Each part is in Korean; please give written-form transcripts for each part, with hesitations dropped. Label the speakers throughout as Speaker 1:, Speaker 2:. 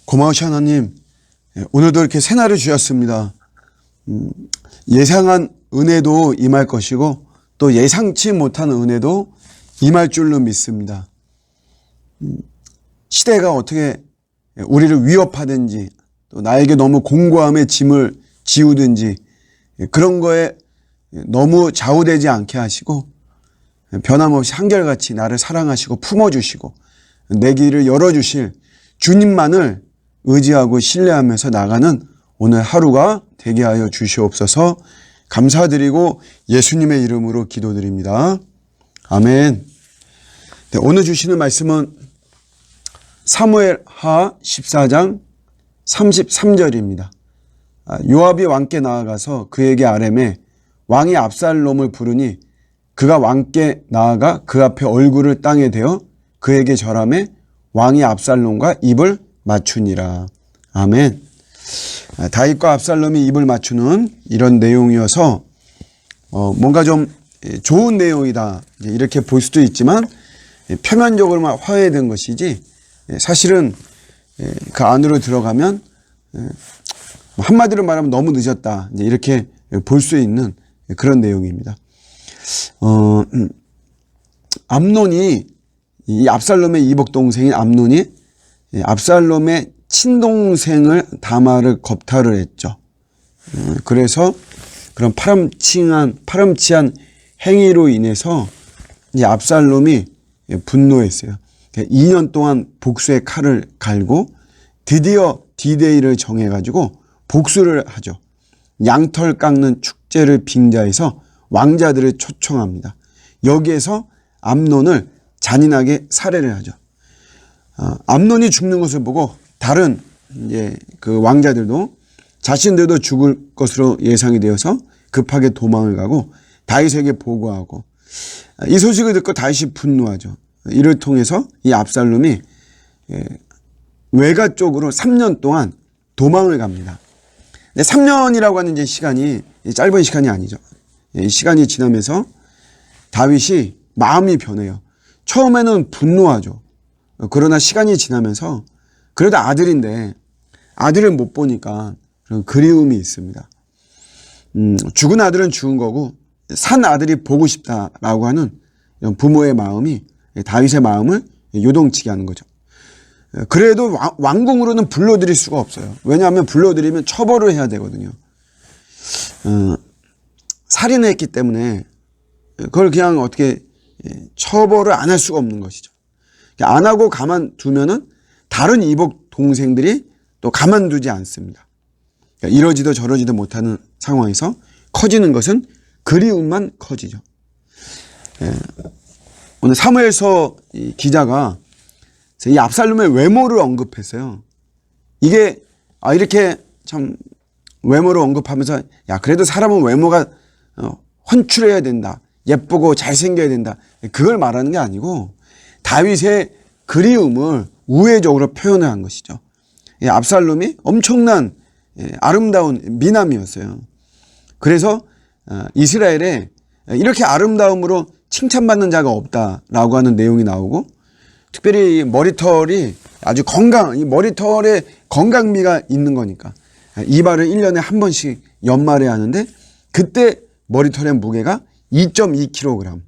Speaker 1: 고마우신 하나님, 오늘도 이렇게 새날을 주셨습니다. 예상한 은혜도 임할 것이고 또 예상치 못한 은혜도 임할 줄로 믿습니다. 시대가 어떻게 우리를 위협하든지 또 나에게 너무 공고함의 짐을 지우든지 그런 거에 너무 좌우되지 않게 하시고 변함없이 한결같이 나를 사랑하시고 품어주시고 내 길을 열어주실 주님만을 의지하고 신뢰하면서 나가는 오늘 하루가 되게 하여 주시옵소서. 감사드리고 예수님의 이름으로 기도드립니다. 아멘. 네, 오늘 주시는 말씀은 사무엘하 14장 33절입니다. 요압이 왕께 나아가서 그에게 아뢰매 왕이 압살롬을 부르니 그가 왕께 나아가 그 앞에 얼굴을 땅에 대어 그에게 절하매 왕이 압살롬과 입을 맞추니라. 아멘. 다윗과 압살롬이 입을 맞추는 이런 내용이어서 뭔가 좀 좋은 내용이다 이렇게 볼 수도 있지만 표면적으로만 화해된 것이지 사실은 그 안으로 들어가면 한마디로 말하면 너무 늦었다 이렇게 볼 수 있는 그런 내용입니다. 암논이 이 압살롬의 이복 동생인 암논이 압살롬의 친동생을 다말을 겁탈을 했죠. 그래서 그런 파렴치한 행위로 인해서 이 압살롬이 분노했어요. 2년 동안 복수의 칼을 갈고 드디어 D-Day를 정해가지고 복수를 하죠. 양털 깎는 축제를 빙자해서 왕자들을 초청합니다. 여기에서 암논을 잔인하게 살해를 하죠. 암논이 죽는 것을 보고 다른 그 왕자들도 자신들도 죽을 것으로 예상이 되어서 급하게 도망을 가고 다윗에게 보고하고 이 소식을 듣고 다윗이 분노하죠. 이를 통해서 이 압살롬이 외가 쪽으로 3년 동안 도망을 갑니다. 근데 3년이라고 하는 이제 시간이 짧은 시간이 아니죠. 이 시간이 지나면서 다윗이 마음이 변해요. 처음에는 분노하죠. 그러나 시간이 지나면서 그래도 아들인데 아들을 못 보니까 그런 그리움이 있습니다. 죽은 아들은 죽은 거고 산 아들이 보고 싶다라고 하는 이런 부모의 마음이 다윗의 마음을 요동치게 하는 거죠. 그래도 왕궁으로는 불러들일 수가 없어요. 왜냐하면 불러들이면 처벌을 해야 되거든요. 살인을 했기 때문에 그걸 그냥 어떻게 처벌을 안 할 수가 없는 것이죠. 안 하고 가만두면은 다른 이복 동생들이 또 가만두지 않습니다. 이러지도 저러지도 못하는 상황에서 커지는 것은 그리움만 커지죠. 오늘 사무엘서 기자가 이 압살롬의 외모를 언급했어요. 이게 이렇게 참 외모를 언급하면서 야 그래도 사람은 외모가 헌출해야 된다. 예쁘고 잘생겨야 된다. 그걸 말하는 게 아니고 다윗의 그리움을 우회적으로 표현을 한 것이죠. 압살롬이 엄청난 아름다운 미남이었어요. 그래서 이스라엘에 이렇게 아름다움으로 칭찬받는 자가 없다라고 하는 내용이 나오고 특별히 머리털이 아주 이 머리털에 건강미가 있는 거니까 이발을 1년에 한 번씩 연말에 하는데 그때 머리털의 무게가 2.2kg.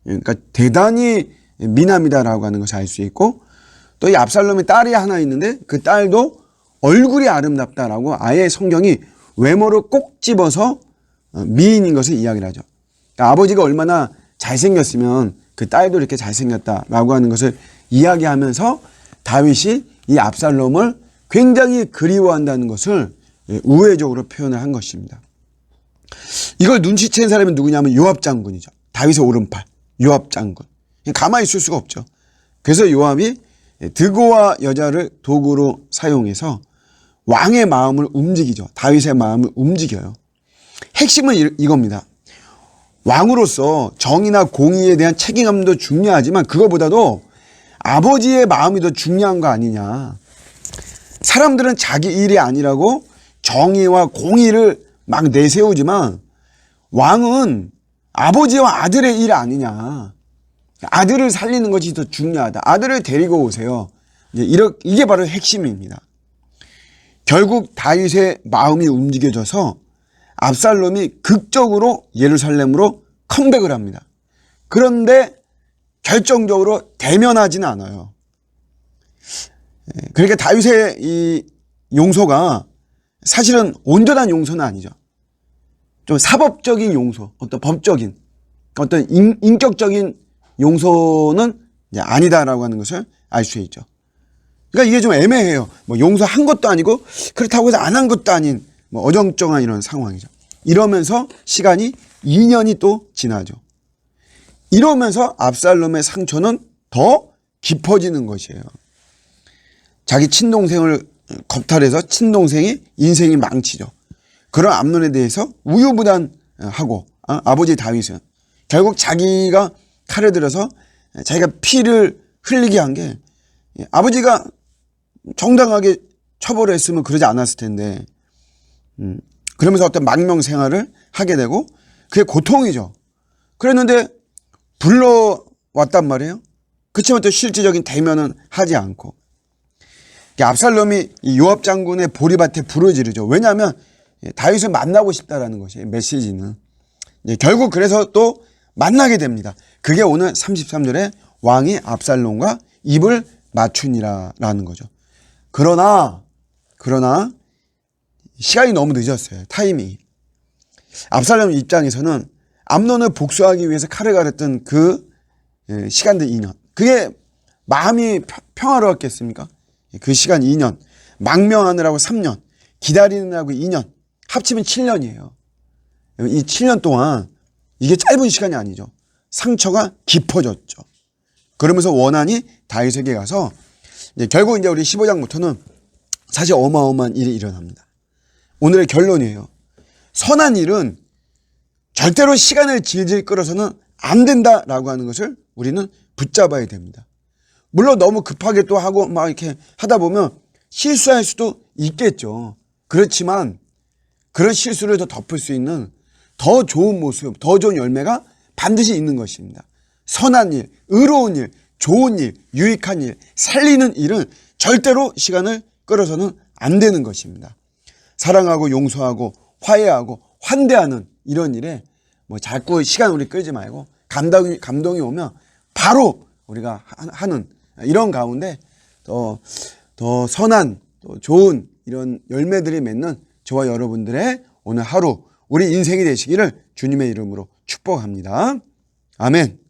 Speaker 1: 그러니까 대단히 미남이다라고 하는 것을 알 수 있고 또 이 압살롬의 딸이 하나 있는데 그 딸도 얼굴이 아름답다라고 아예 성경이 외모를 꼭 집어서 미인인 것을 이야기를 하죠. 그러니까 아버지가 얼마나 잘생겼으면 그 딸도 이렇게 잘생겼다라고 하는 것을 이야기하면서 다윗이 이 압살롬을 굉장히 그리워한다는 것을 우회적으로 표현을 한 것입니다. 이걸 눈치챈 사람이 누구냐면 요압 장군이죠. 다윗의 오른팔 요압 장군. 가만히 있을 수가 없죠. 그래서 요압이 드고와 여자를 도구로 사용해서 왕의 마음을 움직이죠. 다윗의 마음을 움직여요. 핵심은 이겁니다. 왕으로서 정의나 공의에 대한 책임감도 중요하지만 그거보다도 아버지의 마음이 더 중요한 거 아니냐. 사람들은 자기 일이 아니라고 정의와 공의를 막 내세우지만 왕은 아버지와 아들의 일 아니냐. 아들을 살리는 것이 더 중요하다. 아들을 데리고 오세요. 이게 바로 핵심입니다. 결국 다윗의 마음이 움직여져서 압살롬이 극적으로 예루살렘으로 컴백을 합니다. 그런데 결정적으로 대면하지는 않아요. 그러니까 다윗의 이 용서가 사실은 온전한 용서는 아니죠. 좀 사법적인 용서, 어떤 법적인, 어떤 인격적인 용서는 아니다라고 하는 것을 알 수 있죠. 그러니까 이게 좀 애매해요. 뭐 용서한 것도 아니고 그렇다고 해서 안 한 것도 아닌 뭐 어정쩡한 이런 상황이죠. 이러면서 시간이 2년이 또 지나죠. 이러면서 압살롬의 상처는 더 깊어지는 것이에요. 자기 친동생을 겁탈해서 친동생이 인생이 망치죠. 그런 암논에 대해서 우유부단하고 아버지 다윗은 결국 자기가 칼을 들어서 자기가 피를 흘리게 한 게 아버지가 정당하게 처벌했으면 그러지 않았을 텐데 그러면서 어떤 망명 생활을 하게 되고 그게 고통이죠. 그랬는데 불러왔단 말이에요. 그렇지만 또 실질적인 대면은 하지 않고 압살롬이 요압 장군의 보리밭에 불을 지르죠. 왜냐하면 다윗을 만나고 싶다라는 것이 메시지는 결국 그래서 또 만나게 됩니다. 그게 오늘 33절에 왕이 압살롬과 입을 맞추니라라는 거죠. 그러나 시간이 너무 늦었어요. 타이밍이. 압살롬 입장에서는 암논을 복수하기 위해서 칼을 갈았던 그 시간들 2년. 그게 마음이 평화로웠겠습니까? 그 시간 2년. 망명하느라고 3년. 기다리느라고 2년. 합치면 7년이에요. 이 7년 동안 이게 짧은 시간이 아니죠. 상처가 깊어졌죠. 그러면서 원한이 다윗에게 가서 결국 이제 우리 15장부터는 사실 어마어마한 일이 일어납니다. 오늘의 결론이에요. 선한 일은 절대로 시간을 질질 끌어서는 안 된다라고 하는 것을 우리는 붙잡아야 됩니다. 물론 너무 급하게 또 하고 막 이렇게 하다 보면 실수할 수도 있겠죠. 그렇지만 그런 실수를 더 덮을 수 있는 더 좋은 모습, 더 좋은 열매가 반드시 있는 것입니다. 선한 일, 의로운 일, 좋은 일, 유익한 일, 살리는 일은 절대로 시간을 끌어서는 안 되는 것입니다. 사랑하고 용서하고 화해하고 환대하는 이런 일에 뭐 자꾸 시간 우리 끌지 말고 감동이 오면 바로 우리가 하는 이런 가운데 더 선한 또 좋은 이런 열매들이 맺는 저와 여러분들의 오늘 하루 우리 인생이 되시기를 주님의 이름으로 축복합니다. 아멘.